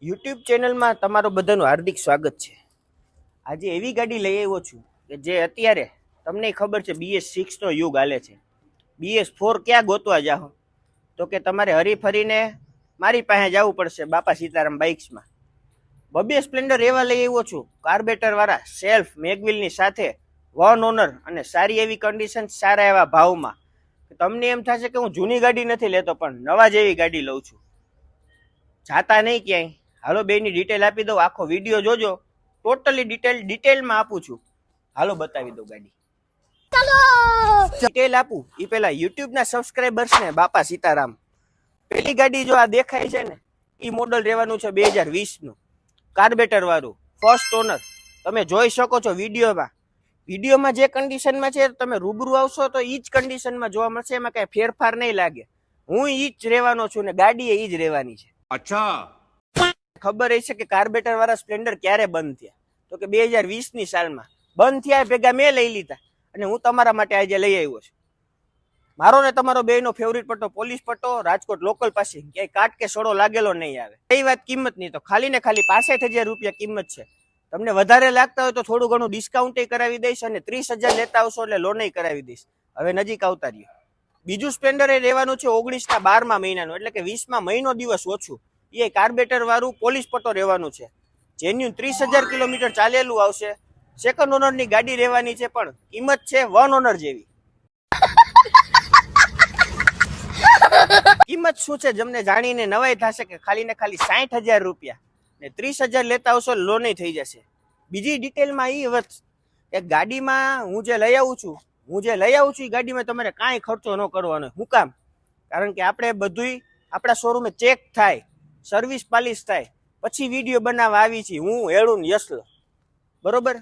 YouTube ચેનલમાં તમારું બધાનું હાર્દિક સ્વાગત છે। આજે એવી ગાડી લઈ આવ્યો છું કે જે અત્યારે તમને ખબર છે BS6 નો યુગ હાલે છે। BS4 ક્યાં ગોતવા જાઓ તો કે તમારે હરીફરીને મારી પાસે જવું પડશે બાપા સીતારામ બાઇક્સમાં। બબે સ્પ્લેન્ડર એવા લઈ આવ્યો છું કાર્બેટરવાળા સેલ્ફ મેગવિલની સાથે 1 ઓનર અને સારી એવી કન્ડિશન સારા એવા ભાવમાં। તમને એમ થશે કે હું જૂની ગાડી નથી લેતો પણ નવા જેવી ગાડી લઉં છું। જાતા નહીં ક્યાંય, હાલો બેની ડિટેલ આપી દઉં, આખો વિડીયો જોજો, ટોટલી ડિટેલમાં આપું છું। હાલો બતાવી દઉં ગાડી। ડિટેલ આપું એ પેલા યુટ્યુબના સબસ્ક્રાઈબર્સને બાપા સીતારામ। પેલી ગાડી જો આ દેખાય છે ને એ મોડલ રહેવાનું છે 2020નું કાર્બેટર વાળું ફર્સ્ટ ઓનર। તમે જોઈ શકો છો વિડીયોમાં જે કન્ડિશનમાં છે તમે રૂબરૂ આવશો તો એ જ કન્ડિશનમાં જોવા મળશે, એમાં કઈ ફેરફાર નહીં લાગે। હું ઈ જ રહેવાનો છું ને ગાડી એ જ રહેવાની છે। અચ્છા, ખબર હશે કે કાર્બેટર વાળા સ્પ્લેન્ડર ક્યારે બંધ થયા તો કે 2020ની સાલમાં બંધ થયા ભેગા મેં લઈ લીધા અને હું તમારા માટે આજે લઈ આવ્યો છું। મારો ને તમારો બેયનો ફેવરિટ પટ્ટો પોલીસ પટ્ટો રાજકોટ લોકલ પાસે ક્યાંય કાટ કે સોડો લાગેલો નહીં આવે। કઈ વાત કિંમતની તો ખાલી ને ખાલી 65,000 રૂપિયા કિંમત છે। તમને વધારે લાગતા હોય તો થોડું ઘણું ડિસ્કાઉન્ટ કરાવી દઈશ અને 30,000 લેતા આવશો એટલે લોન કરાવી દઈશ। હવે નજીક આવતા રહ્યો। બીજું સ્પ્લેન્ડર એ રહેવાનું છે 19ના 12મા મહિનાનું એટલે કે 20મા મહિનો દિવસ ઓછું, એ કાર્બેટર વાળું પોલીસ પટ્ટો રહેવાનું છે। જેન્યુન 30,000 કિલોમીટર ચાલેલું આવશે। સેકન્ડ ઓનરની ગાડી રહેવાની છે પણ કિંમત છે 1 ઓનર જેવી। કિંમત શું છે તમને જાણીને નવાઈ થશે કે ખાલી ને ખાલી 60,000 રૂપિયા ને 30,000 લેતા આવશો લોન થઈ જશે। બીજી ડિટેલમાં એ વાત કે ગાડીમાં હું જે લઈ આવું છું એ ગાડીમાં તમારે કાંઈ ખર્ચો ન કરવાનો। શું કામ? કારણ કે આપણે બધુંય આપણા શોરૂમે ચેક થાય, સર્વિસ પાલિશ થાય પછી વિડીયો બનાવવા આવી છીએ હું હેળું યશલો, બરોબર?